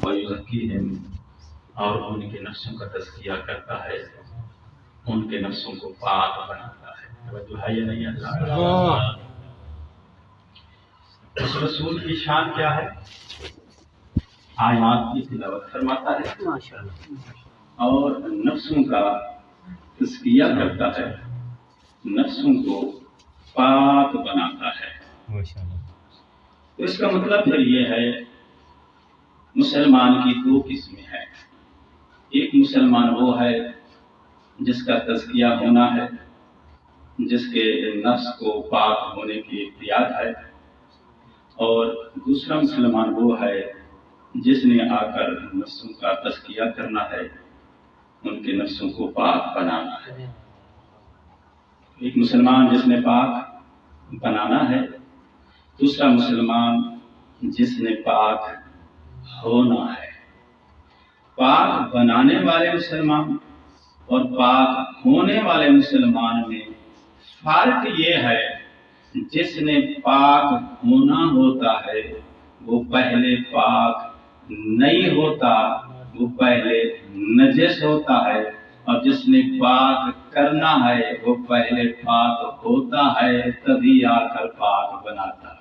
وَيُزَكِّيهِمْ، اور ان کے نفسوں کا تزکیہ کرتا ہے، ان کے نفسوں کو پاک بناتا ہے۔ توجہ ہے یا نہیں اللہ؟ اس رسول کی شان کیا ہے؟ آیات کی تلاوت فرماتا ہے اور نفسوں کا تزکیہ کرتا ہے، نفسوں کو پاک بناتا ہے۔ تو اس کا مطلب پھر یہ ہے، مسلمان کی دو قسمیں ہیں۔ ایک مسلمان وہ ہے جس کا تزکیہ ہونا ہے، جس کے نفس کو پاک ہونے کی اختیار ہے، اور دوسرا مسلمان وہ ہے جس نے آ کر نفسوں کا تزکیہ کرنا ہے، ان کے نفسوں کو پاک بنانا ہے۔ ایک مسلمان جس نے پاک بنانا ہے، دوسرا مسلمان جس نے پاک ہونا ہے۔ پاک بنانے والے مسلمان اور پاک ہونے والے مسلمان میں فرق یہ ہے، جس نے پاک ہونا ہوتا ہے وہ پہلے پاک نہیں ہوتا، وہ پہلے نجس ہوتا ہے، اور جس نے پاک کرنا ہے وہ پہلے پاک ہوتا ہے، تبھی آ کر پاک بناتا ہے۔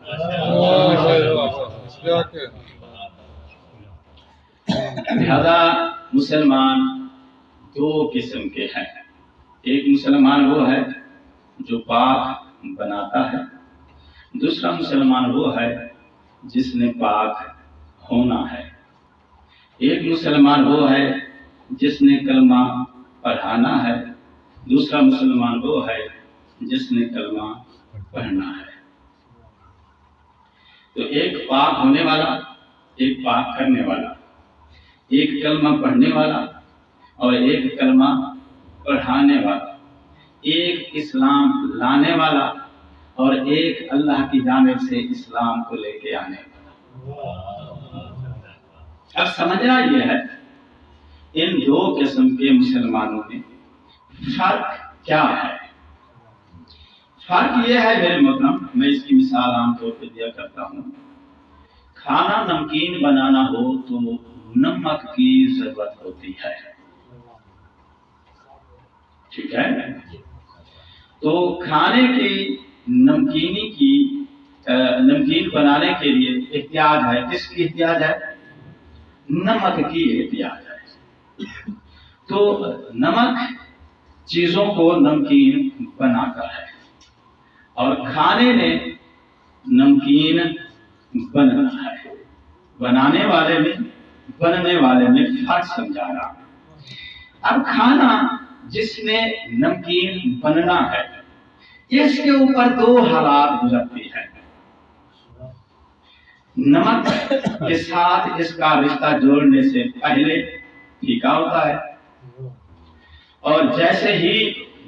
لہذا مسلمان دو قسم کے ہیں۔ ایک مسلمان وہ ہے جو پاک بناتا ہے، دوسرا مسلمان وہ ہے جس نے پاک ہونا ہے۔ ایک مسلمان وہ ہے جس نے کلمہ پڑھانا ہے، دوسرا مسلمان وہ ہے جس نے کلمہ پڑھنا ہے۔ تو ایک پاک ہونے والا، ایک پاک کرنے والا، ایک کلمہ پڑھنے والا اور ایک کلمہ پڑھانے والا، ایک اسلام لانے والا اور ایک اللہ کی جانب سے اسلام کو لے کے آنے والا۔ اب سمجھنا یہ ہے، ان دو قسم کے مسلمانوں میں فرق کیا ہے؟ فرق یہ ہے میرے محترم، میں اس کی مثال عام طور پہ دیا کرتا ہوں۔ کھانا نمکین بنانا ہو تو نمک کی ضرورت ہوتی ہے، ٹھیک ہے؟ تو کھانے کی نمکین بنانے کے لیے احتیاج ہے، کس کی احتیاج ہے؟ نمک کی احتیاج ہے۔ تو نمک چیزوں کو نمکین بناتا ہے، اور کھانے میں نمکین بننا ہے۔ بنانے والے میں، بننے والے میں فرق سمجھا رہا۔ اب کھانا جس میں نمکین بننا ہے، اس کے اوپر دو حالات گزرتی ہیں۔ نمک کے ساتھ اس کا رشتہ جوڑنے سے پہلے پھیکا ہوتا ہے، اور جیسے ہی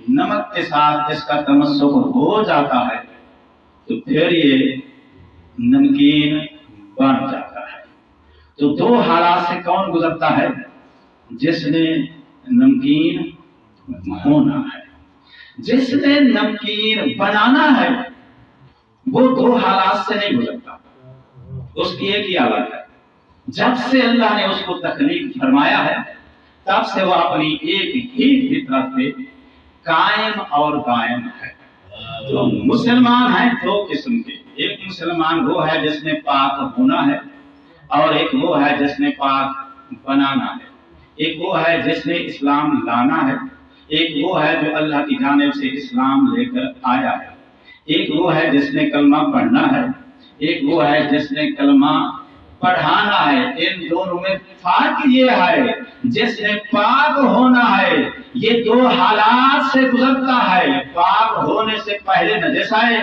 نمک کے ساتھ اس کا تمسک ہو جاتا ہے تو پھر یہ نمکین بن جاتا ہے۔ تو دو حالات سے کون گزرتا ہے؟ جس نے نمکین ہونا ہے۔ جس نے نمکین بنانا ہے وہ دو حالات سے نہیں گزرتا، اس کی ایک ہی حالت ہے۔ جب سے اللہ نے اس کو تخلیق فرمایا ہے تب سے وہ اپنی ایک ہی فطرت پہ قائم اور دائم ہے۔ تو مسلمان ہیں دو قسم کے، ایک مسلمان وہ ہے جس نے پاک ہونا ہے، اور ایک وہ ہے جس نے پاک بنانا ہے۔ ایک وہ ہے جس نے اسلام لانا ہے، ایک وہ ہے جو اللہ کی جانب سے اسلام لے کر آیا ہے۔ ایک وہ ہے جس نے کلمہ پڑھنا ہے، ایک وہ ہے جس نے کلمہ پڑھانا ہے۔ ان دونوں میں فرق یہ ہے، جس نے پاک ہونا ہے یہ دو حالات سے گزرتا ہے۔ پاک ہونے سے پہلے نجس آئے،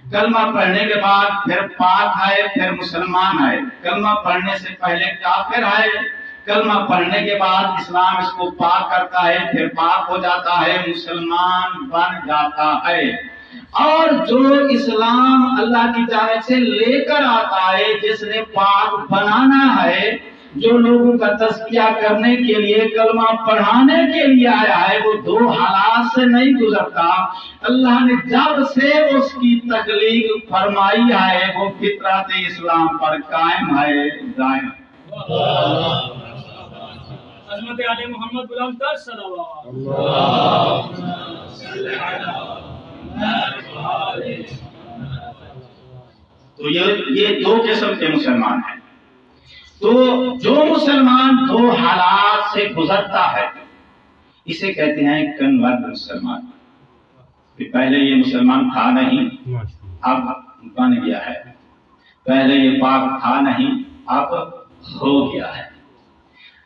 کلمہ پڑھنے کے بعد پھر پاک آئے، پھر مسلمان آئے۔ کلمہ پڑھنے سے پہلے کافر آئے، کلمہ پڑھنے کے بعد اسلام اس کو پاک کرتا ہے، پھر پاک ہو جاتا ہے، مسلمان بن جاتا ہے۔ اور جو اسلام اللہ کی جانب سے لے کر آتا ہے، جس نے پاک بنانا ہے، جو لوگوں کا تزکیہ کرنے کے لیے، کلمہ پڑھانے کے لیے آیا ہے، وہ دو حالات سے نہیں گزرتا۔ اللہ نے جب سے اس کی تخلیق فرمائی ہے وہ فطرت اسلام پر قائم ہے، دائم ہے۔ عظمت علی محمد غلام طاہر صلوات تو یہ دو قسم کے مسلمان ہیں. تو جو مسلمان دو حالات سے گزرتا ہے اسے کہتے ہیں کنورٹ مسلمان. کہ پہلے یہ مسلمان تھا نہیں اب بن گیا ہے، پہلے یہ پاک تھا نہیں اب ہو گیا ہے.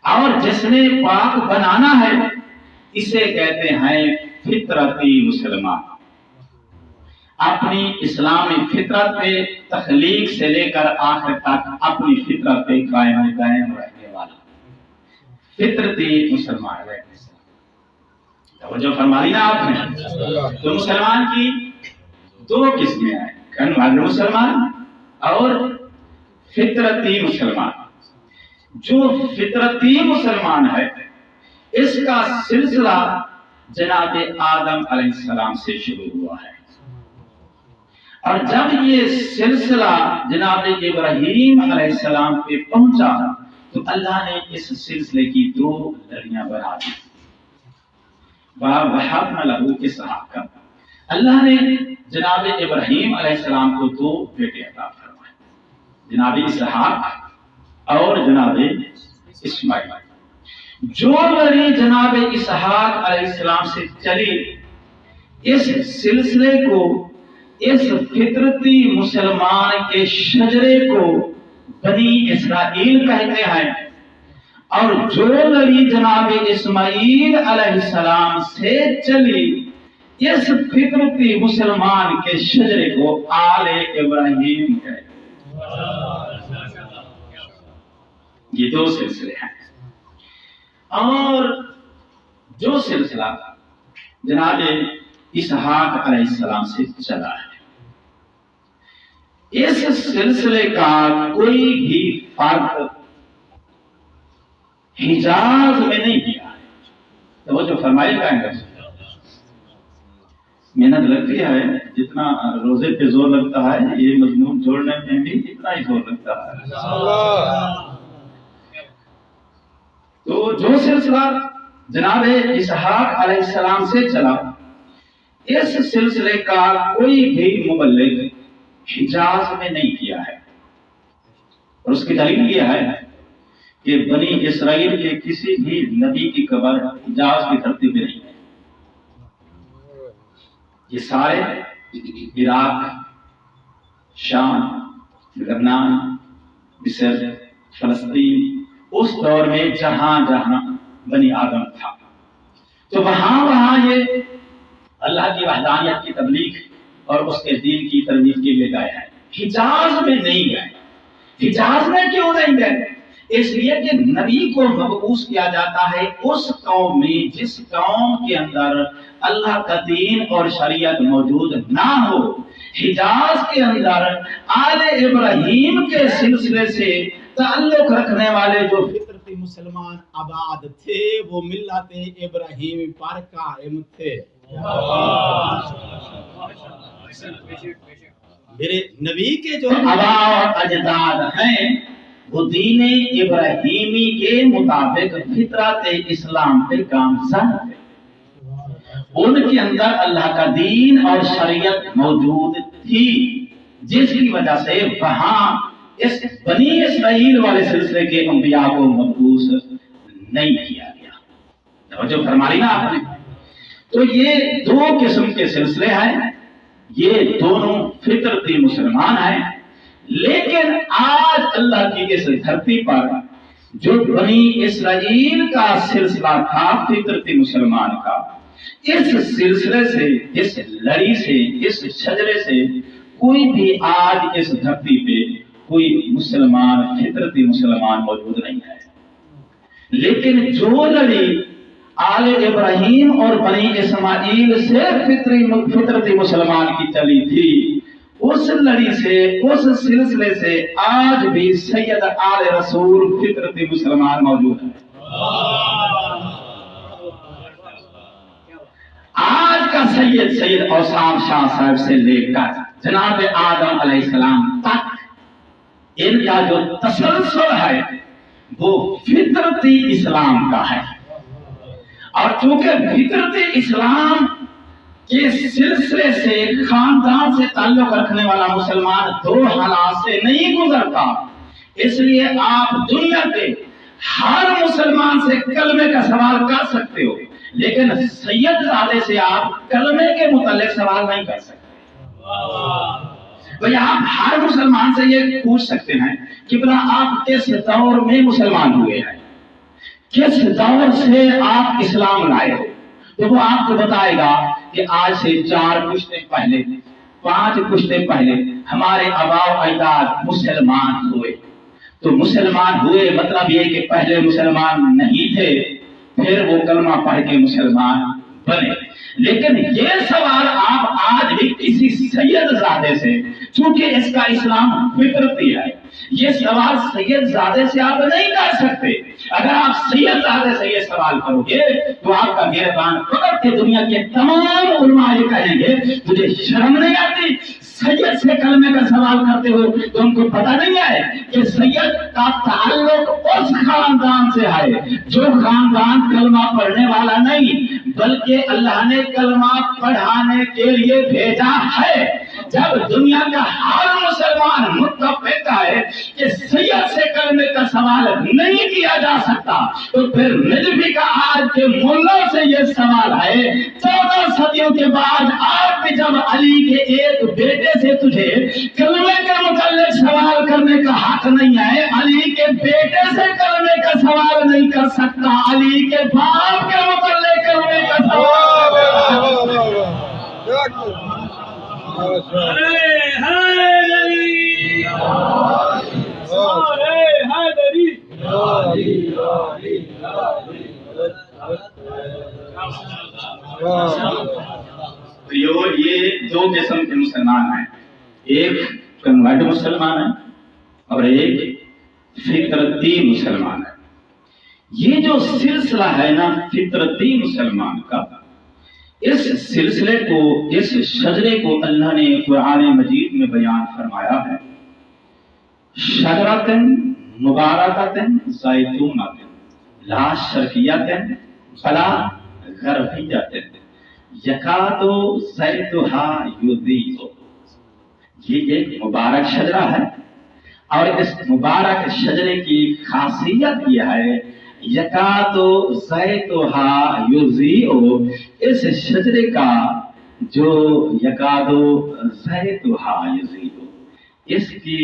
اور جس نے پاک بنانا ہے اسے کہتے ہیں فطرتی مسلمان. اپنی اسلامی فطرت پہ تخلیق سے لے کر آخر تک اپنی فطرت پہ قائم رہنے والا فطرتی مسلمان ہے. توجہ فرمائی نا آپ نے. تو مسلمان کی دو قسمیں ہیں، کنورٹ مسلمان اور فطرتی مسلمان. جو فطرتی مسلمان ہے اس کا سلسلہ جناب آدم علیہ السلام سے شروع ہوا ہے، اور جب یہ سلسلہ جناب ابراہیم علیہ السلام پہ پہنچا تو اللہ نے اس سلسلے کی دو لڑیاں بنا دی. وَوَهَبْنَا لَهُ إِسْحَاقَ، اللہ نے جناب ابراہیم علیہ السلام کو دو بیٹے عطا فرمائے، جناب اسحاق اور جناب اسماعیل. جو لڑی جناب اسحاق علیہ السلام سے چلی اس سلسلے کو، اس فطرتی مسلمان کے شجرے کو بنی اسرائیل کہتے ہیں. اور جو لڑی جناب اسماعیل علیہ السلام سے چلی اس فطرتی مسلمان کے شجرے کو آل ابراہیم کہتے ہیں. یہ دو سلسلے ہیں. اور جو سلسلہ جناب اسحاق علیہ السلام سے چلا ہے اس سلسلے کا کوئی بھی فرق حجاز میں نہیں کیا ہے. تو وہ جو فرمائی کا محنت لگتی ہے، جتنا روزے پہ زور لگتا ہے یہ مضمون جوڑنے میں بھی اتنا ہی زور لگتا ہے. تو جو سلسلہ جناب اسحاق علیہ السلام سے چلا اس سلسلے کا کوئی بھی مبلغ حجاز میں نہیں کیا ہے. اور اس کی دلیل یہ ہے کہ بنی اسرائیل کے کسی بھی نبی کی قبر حجاز کی دھرتی پہ نہیں ہے. یہ سارے عراق، شام، لبنان، مصر، فلسطین، اس دور میں جہاں جہاں بنی آدم تھا تو وہاں یہ اللہ کی وحدانیت کی تبلیغ اور اس کے دین کی ترویج کے لیے گئے ہیں. حجاز میں نہیں گئے. حجاز میں کیوں نہیں گئے؟ اس لیے کہ نبی کو مبعوث کیا جاتا ہے اس قوم میں جس قوم کے اندر اللہ کا دین اور شریعت موجود نہ ہو. حجاز کے اندر آل ابراہیم کے سلسلے سے تعلق رکھنے والے جو فطرتی مسلمان آباد تھے وہ ملت ابراہیم پر قائم تھے. میرے نبی کے جو آبا اور اجداد ہیں وہ دین ابراہیمی کے مطابق فطرت اسلام پہ گامزن تھے. ان کے اندر اللہ کا دین اور شریعت موجود تھی جس کی وجہ سے وہاں اس بنی اسرائیل والے سلسلے کے انبیاء کو مبعوث نہیں کیا گیا. توجہ فرمائی نا آپ نے. تو یہ دو قسم کے سلسلے ہیں، یہ دونوں فطرتی مسلمان ہیں. لیکن آج اللہ کی اس دھرتی پر جو بنی اسرائیل کا سلسلہ تھا فطرتی مسلمان کا، اس سلسلے سے، اس لڑی سے، اس شجرے سے کوئی بھی آج اس دھرتی پہ کوئی مسلمان فطرتی مسلمان موجود نہیں ہے. لیکن جو لڑی آل ابراہیم اور بنی اسماعیل سے فطرتی مسلمان کی چلی تھی اس لڑی سے، اس سلسلے سے آج بھی سید آل رسول فطرتی مسلمان موجود ہے. آج کا سید اوصاف شاہ صاحب سے لے کر جناب آدم علیہ السلام تک ان کا جو تسلسل ہے وہ فطرتی اسلام کا ہے، اور چونکہ فطرتی اسلام کے سلسلے سے خاندان سے تعلق رکھنے والا مسلمان دو حالات سے نہیں گزرتا، اس لیے آپ دنیا کے ہر مسلمان سے کلمے کا سوال کر سکتے ہو، لیکن سید زادے سے آپ کلمے کے متعلق سوال نہیں کر سکتے۔ بھئی آپ ہر مسلمان سے یہ پوچھ سکتے ہیں کہ بلا آپ کس دور میں مسلمان ہوئے ہیں، کس دور سے آپ اسلام لائے ہو، تو وہ آپ کو بتائے گا کہ آج سے 4 پشتے پہلے 5 پشتے پہلے ہمارے آباء و اجداد مسلمان ہوئے۔ تو مسلمان ہوئے مطلب یہ کہ پہلے مسلمان نہیں تھے، پھر وہ کلمہ پڑھ کے مسلمان بنے۔ لیکن یہ سوال آپ آج بھی کسی سید زادے سے، چونکہ اس کا اسلام فطرتی ہے، یہ سوال سید زادے سے آپ نہیں کر سکتے۔ اگر آپ سید زادے سے یہ سوال کرو گے تو آپ کا گریبان پکڑ کے دنیا کے تمام علماء یہ کہیں گے تجھے شرم نہیں آتی، سید سے کلمے کا سوال کرتے ہو؟ تو ان کو پتہ نہیں ہے کہ سید کا تعلق اس خاندان سے ہے جو خاندان کلمہ پڑھنے والا نہیں بلکہ اللہ نے کلمہ پڑھانے کے لیے بھیجا ہے۔ جب دنیا کا ہر مسلمان متفق ہے کہ سید سے کلمے کا سوال نہیں کیا جا سکتا، تو پھر نجفی کا آج کے ملوں سے یہ سوال ہے 14 صدیوں کے بعد آپ بھی جب علی کے ایک بیٹے سے تجھے کلمے کے متعلق سوال کرنے کا حق نہیں ہے، علی کے بیٹے سے کلمے کا سوال نہیں کر سکتا، علی کے باپ کے متعلق کلمے کا سوال یہ 2 قسم کے مسلمان ہیں، ایک کنورٹ مسلمان ہے اور ایک فطرتی مسلمان ہے۔ یہ جو سلسلہ ہے نا فطرتی مسلمان کا، اس سلسلے کو، اس شجرے کو اللہ نے قرآن مجید میں بیان فرمایا ہے، شجرۃ مبارکۃ زیتونۃ لا شرقیۃ ولا غربیۃ یکاد زیتها یضیء۔ یہ ایک مبارک شجرہ ہے، اور اس مبارک شجرے کی خاصیت یہ ہے یکاد زیتها یضیء، اس شجرے کا جو یکاد زیتها یضیء، اس کی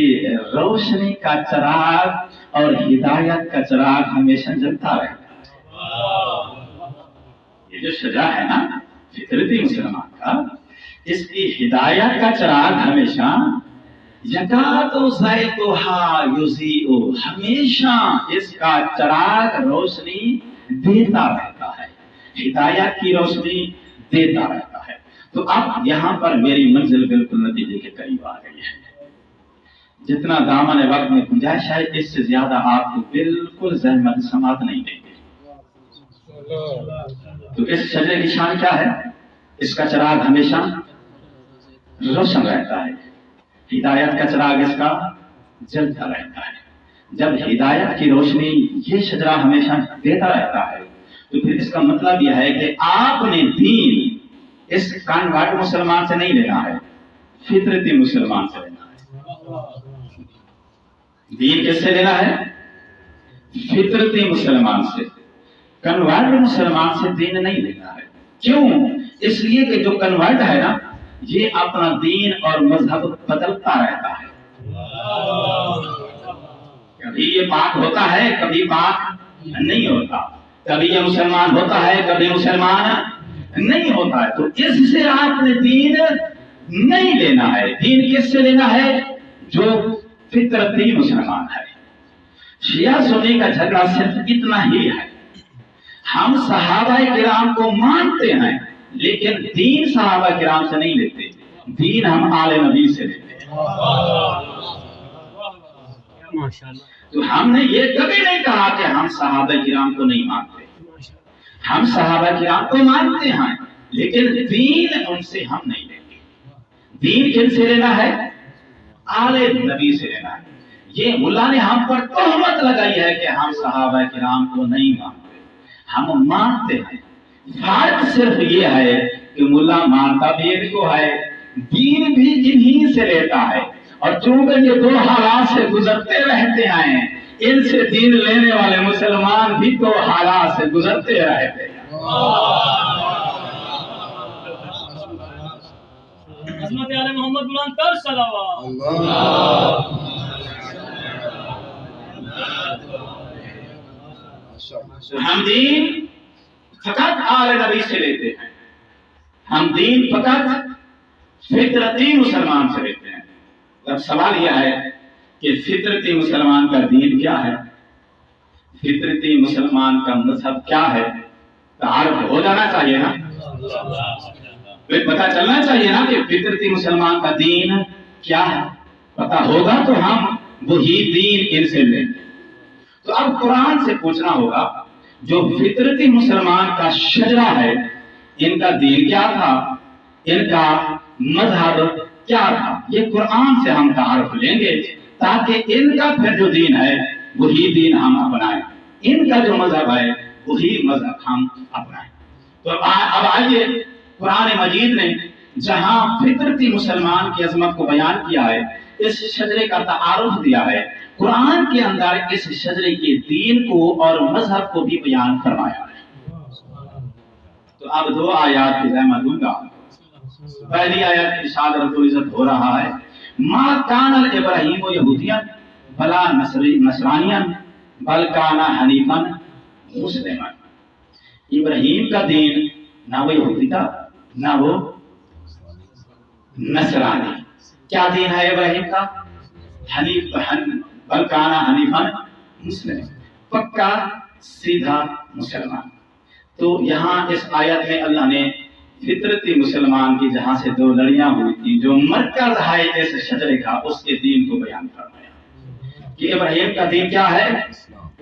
روشنی کا چراغ اور ہدایت کا چراغ ہمیشہ جلتا رہتا ہے۔ یہ جو شجرہ ہے نا فطرتی مسلمان کا، اس کی ہدایت کا چراغ ہمیشہ یکاد زیتها یضیء، ہمیشہ اس کا چراغ روشنی دیتا رہتا ہے، ہدایت کی روشنی دیتا رہتا ہے۔ تو اب یہاں پر میری منزل بالکل نتیجے کے قریب آ گئی ہے۔ جتنا دامن وقت میں گنجائش ہے اس سے زیادہ آپ کو بالکل زحمت سماعت نہیں دیں گے۔ تو اس شجرے کی شان کیا ہے؟ اس کا چراغ ہمیشہ روشن رہتا ہے، ہدایت کا چراغ اس کا جلتا رہتا ہے۔ جب ہدایت کی روشنی یہ شجرہ ہمیشہ دیتا رہتا ہے تو پھر اس کا مطلب یہ ہے کہ آپ نے دین اس کنورٹ مسلمان سے نہیں لینا ہے، فطرتی مسلمان سے لینا ہے۔ دین کس سے لینا ہے؟ فطرتی مسلمان سے، کنورٹ مسلمان سے دین نہیں لینا ہے۔ کیوں؟ اس لیے کہ جو کنورٹ ہے نا یہ اپنا دین اور مذہب بدلتا رہتا ہے، کبھی یہ پاک ہوتا ہے کبھی پاک نہیں ہوتا، کبھی یہ مسلمان ہوتا ہے کبھی مسلمان نہیں ہوتا ہے۔ تو اس سے آپ نے دین نہیں لینا ہے۔ دین کس سے لینا ہے؟ جو فطرتی مسلمان ہے۔ شیعہ سنی کا جھگڑا صرف اتنا ہی ہے، ہم صحابہ کرام کو مانتے ہیں لیکن دین صحابہ کرام سے نہیں لیتے، دین ہم آل نبی سے لیتے ہیں۔ تو ہم نے یہ کبھی نہیں کہا کہ ہم صحابہ کرام کو نہیں مانتے، ہم صحابہ کرام کو مانتے ہیں لیکن دین ان سے ہم نہیں لیتے۔ دین کن سے لینا ہے؟ آل نبی سے لینا ہے۔ یہ ملا نے ہم پر تہمت لگائی ہے کہ ہم صحابہ کرام کو نہیں مانتے. ہم مانتے ہیں. فرق صرف یہ ہے کہ ملا مانتا بھی ان کو ہے, دین بھی انہی سے لیتا ہے, اور چونکہ یہ دو حالات سے گزرتے رہتے ہیں, ان سے دین لینے والے مسلمان بھی تو حالات سے گزرتے رہتے ہیں. عظمت علی محمد بلند تر صلوات. ہم دین فقط آل نبی سے لیتے ہیں. ہم دین فقط فطرتی مسلمان سے لیتے ہیں. اب سوال یہ ہے کہ فطرتی مسلمان کا دین کیا ہے, فطرتی مسلمان کا مذہب کیا ہے؟ تعارف ہو جانا چاہیے نا, پتہ چلنا چاہیے نا کہ فطرتی مسلمان کا دین کیا ہے. پتہ ہوگا تو ہم وہی دین ان سے لیں گے. تو اب قرآن سے پوچھنا ہوگا جو فطرتی مسلمان کا شجرہ ہے, ان کا دین کیا تھا, ان کا مذہب کیا تھا. یہ قرآن سے ہم تعارف لیں گے تاکہ ان کا پھر جو دین ہے وہی دین ہم اپنائیں, ان کا جو مذہب ہے وہی مذہب ہم اپنائیں. تو اب آئیے, قرآن مجید نے جہاں فطرتی مسلمان کی عظمت کو بیان کیا ہے, اس شجرے کا تعارف دیا ہے, قرآن کے اندر اس شجرے کے دین کو اور مذہب کو بھی بیان فرمایا ہے. تو اب دو آیات کی ذمہ دوں گا. پہلی آیت ارشاد رب العزت ہو رہا ہے, ما کان ابراہیم یہودیا بلا نصرانیا بل کان حنیفا مسلما. ابراہیم کا دین نہ وہ یہودی تھا نہ وہ نصرانی. کیا دین ہے ابراہیم کا؟ حنیف, بل کان حنیفا مسلم, پکا سیدھا مسلمان. تو یہاں اس آیت میں اللہ نے فطرتی مسلمان کی جہاں سے دو لڑیاں ہوئی تھی, جو مرکز ہے اس شجرے کا, اس کے دین کو بیان فرمایا کہ ابراہیم کا دین کیا ہے؟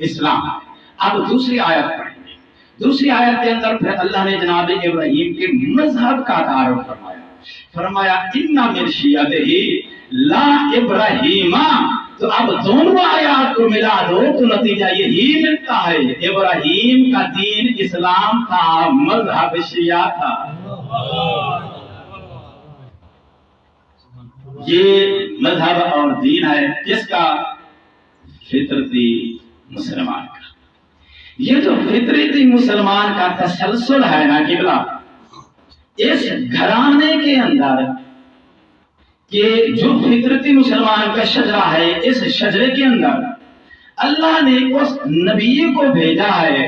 اسلام. اب دوسری آیت پڑھیں گے. دوسری آیت کے اندر پھر اللہ نے جناب ابراہیم کے مذہب کا تعارف فرمایا. فرمایا ان من شیعتہ لا ابراہیم. تو اب دونوں آیات کو ملا دو تو نتیجہ یہی ملتا ہے, ابراہیم کا دین اسلام تھا, مذہب شیعہ تھا. یہ مذہب اور دین ہے کس کا؟ فطرتی مسلمان کا. یہ جو فطرتی مسلمان کا تسلسل ہے نا قبلہ, اس گھرانے کے اندر کہ جو فطرتی مسلمان کا شجرہ ہے, اس شجرے کے اندر اللہ نے اس نبی کو بھیجا ہے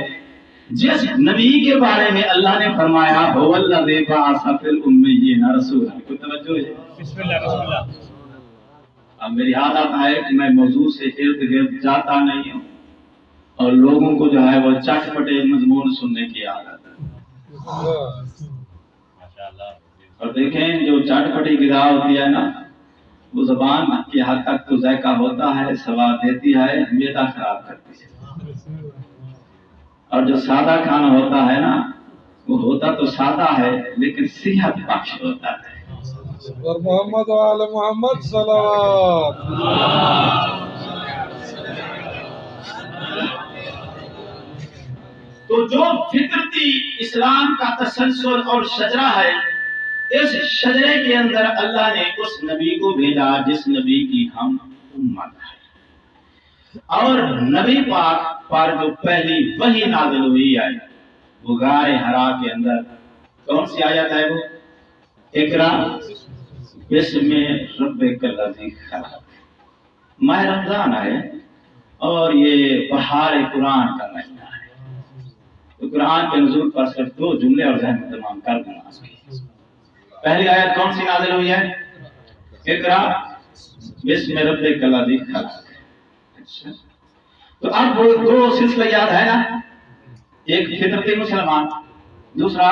جس نبی کے بارے میں اللہ نے فرمایا هو الذی بعث فی الامیین رسولا. کو توجہ ہے؟ بسم اللہ بسم اللہ. اب میری عادت ہے کہ میں موضوع سے ارد گرد جاتا نہیں ہوں, اور لوگوں کو جو ہے وہ چٹ پٹے مضمون سننے کی عادت ہے. اور دیکھیں جو چٹ پٹی غذا ہوتی ہے نا, وہ زبان کی حد تک تو ذائقہ ہوتا ہے, سواد دیتی ہے, معدہ خراب کرتی ہے. اور جو سادہ کھانا ہوتا ہے نا, وہ ہوتا تو سادہ ہے لیکن صحت بخش ہوتا ہے. اور محمد وعلی محمد صلوات. تو جو فطرتی اسلام کا تسلسل اور شجرہ ہے, اس شجرے کے اندر اللہ نے اس نبی کو بھیجا جس نبی کی ہم امت ہے. اور نبی پاک پر جو پہلی وحی نازل ہوئی ہے وہ غار حرا کے اندر. کون سی آیت ہے وہ؟ اقرا بسم ربک الذی خلق. ماہ رمضان ہے اور یہ بہار قرآن کا مہینہ ہے. تو قرآن کے نزول پر صرف دو جملے اور ذہن میں تمام کر دینا. پہلی آیت کون سی نازل ہوئی ہے؟ اقرا بسم ربک الذی خلق. تو اب وہ دو سلسلہ یاد ہے نا, ایک فطرتی مسلمان, دوسرا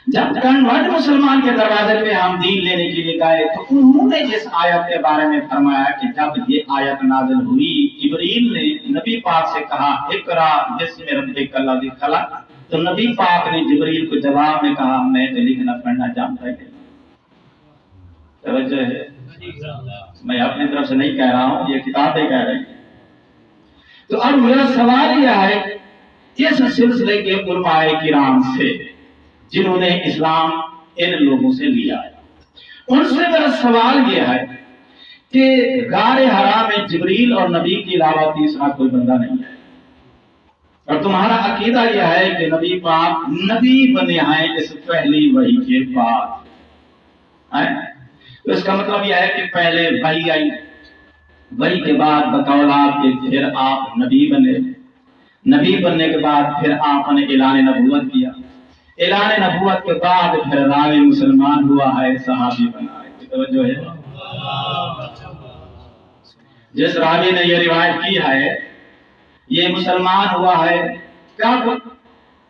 جب کنورٹ مسلمان کے دروازے پہ ہم دین لینے کے لیے گئے تو انہوں نے جس آیت کے بارے میں فرمایا کہ جب یہ آیت نازل ہوئی, جبریل نے نبی پاک سے کہا اقرا بسم ربک الذی خلق, تو نبی پاک نے جبریل کو جواب میں کہا میں تو لکھنا پڑھنا جانتا ہی نہیں. توجہ ہے؟ میں اپنی طرف سے نہیں کہہ رہا ہوں، یہ کتابیں کہہ رہی ہیں۔ تو اب میرا سوال یہ ہے اس سلسلے کے علماء کرام سے جنہوں نے اسلام ان لوگوں سے لیا ہے، ان سے میرا سوال یہ ہے کہ غار حرا میں جبریل اور نبی کے علاوہ تیسرا کوئی بندہ نہیں ہے، اور تمہارا عقیدہ یہ ہے کہ نبی پاک نبی بنے ہیں اس پہلی وحی کے بعد، تو اس کا مطلب یہ ہے کہ پہلے وحی آئی، وحی کے بعد بقول آپ کے پھر آپ نبی بنے، نبی بننے کے بعد پھر آپ نے اعلان نبوت کیا، اعلان نبوت کے بعد پھر راوی مسلمان ہوا ہے، صحابی بنا ہے۔ توجہ ہے، جس راوی نے یہ روایت کی ہے یہ مسلمان ہوا ہے کب؟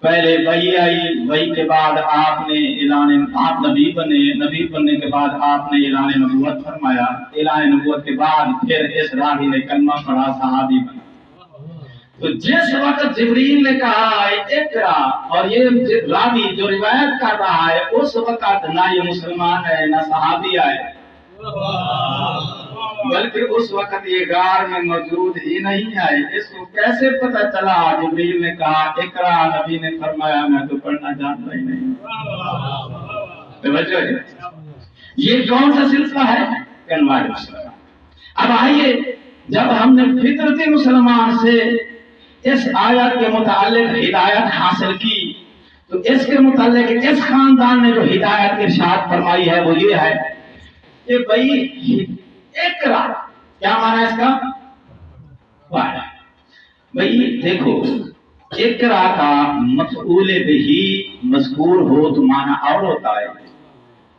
پہلے وحی آئی، وحی کے بعد آپ نے آپ نبی بنے، نبی بننے کے بعد آپ نے اعلان نبوت فرمایا، اعلان نبوت کے بعد پھر اس راوی نے کلمہ پڑھا، صحابی بنا۔ تو جس وقت جبریل نے کہا ہے اقرا، اور یہ راوی جو روایت کر رہا ہے اس وقت نہ یہ مسلمان ہے نہ صحابی ہے، بلکہ اس وقت یہ غار میں موجود ہی نہیں ہے۔ اس کو کیسے پتہ چلا؟ جبریل نے کہا اقرا، نبی نے فرمایا میں تو پڑھنا جانتا ہی نہیں۔ توجہ ہے، یہ کون سا سلسلہ ہے؟ کنوار مسلمان۔ اب آئیے، جب ہم نے فطرتی مسلمان سے اس آیت کے متعلق ہدایت حاصل کی تو اس کے متعلق اس خاندان نے جو ہدایت ارشاد فرمائی ہے وہ یہ ہے کہ بھائی اقرا، کیا معنی ہے اس کا؟ پڑھ۔ بھائی دیکھو، اقرا کا مفعول بہ مذکور ہو تو معنی اور ہوتا ہے،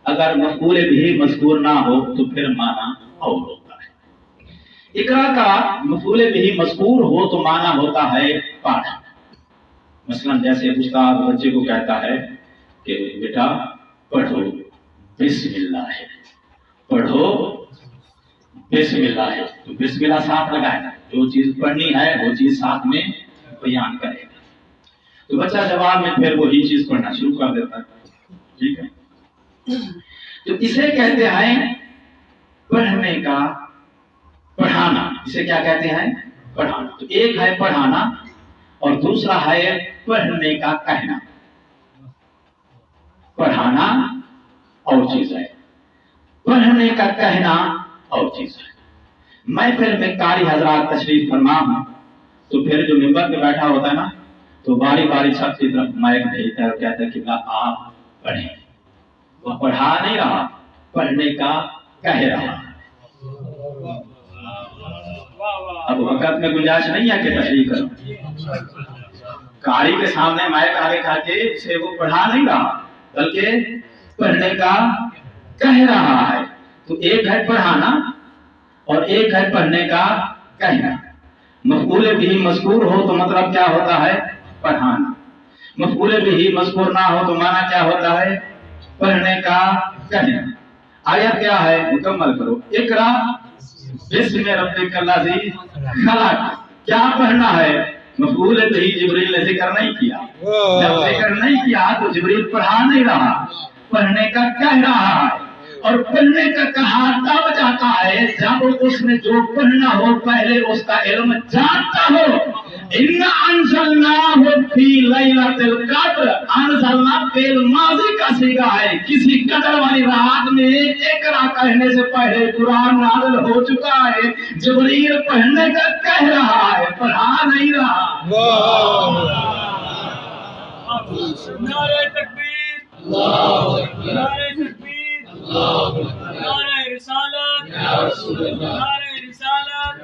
اگر مفعول بہ مذکور نہ ہو تو پھر معنی اور ہوتا ہے۔ اقرا کا مفعول بہ مذکور ہو تو معنی ہوتا ہے پڑھ۔ مثلا جیسے استاد بچے کو کہتا ہے کہ بیٹا پڑھو بسم اللہ ہے، پڑھو بسم اللہ ہے، تو بسم اللہ ساتھ لگائے گا، جو چیز پڑھنی ہے وہ چیز ساتھ میں بیان کرے گا، تو بچہ جواب میں پھر وہی چیز پڑھنا شروع کر دیتا ہے۔ ٹھیک ہے، تو اسے کہتے ہیں پڑھنے کا پڑھانا، اسے کیا کہتے ہیں؟ پڑھانا۔ تو ایک ہے پڑھانا اور دوسرا ہے پڑھنے کا کہنا۔ پڑھانا اور چیز ہے، پڑھنے کا کہنا اور چیز ہے۔ محفل میں قاری حضرات تشریف فرما ہوں تو پھر جو ممبر پہ بیٹھا ہوتا ہے نا، تو باری باری سب کی طرف مائک بھیجتا ہے اور کہتا ہے کہ آپ پڑھیں۔ وہ پڑھا نہیں رہا، پڑھنے کا کہہ رہا ہے۔ اب وقت میں گنجائش نہیں ہے کہ تشریح کرو، قاری کے سامنے مائک آگے کھا کے اسے وہ پڑھا نہیں رہا بلکہ پڑھنے کا کہہ رہا ہے۔ تو ایک ہے پڑھانا اور ایک ہے پڑھنے کا کہنا۔ مفعول بہ مذکور ہو تو مطلب کیا ہوتا ہے؟ پڑھانا۔ مفعول بہ مذکور نہ ہو تو معنی کیا ہوتا ہے؟ پڑھنے کا کہنا۔ آیت کیا ہے؟ مکمل کرو۔ اقرا بسم ربک الذی خلق، کیا پڑھنا ہے؟ مفعول بہ جبریل نے ذکر نہیں کیا، جب ذکر نہیں کیا تو جبریل پڑھا نہیں رہا، پڑھنے کا کہہ رہا ہے۔ اور پڑھنے کا کہا تب جاتا ہے جب اس نے جو پڑھنا ہو پہلے اس کا علم جانتا ہو۔ اِنَّا أَنزَلْنَاهُ فِي لَيْلَةِ الْقَدْرِ، انزلنا فعل ماضی کا صیغہ ہے، کسی قدر والی رات میں اقرا کہنے سے پہلے قرآن نازل ہو چکا ہے۔ جبریل پڑھنے کا کہہ رہا ہے، پڑھا نہیں رہا۔ نعرہ تکبیر، نعرہ تکبیر، نعرہ رسالت، نعرہ رسالت۔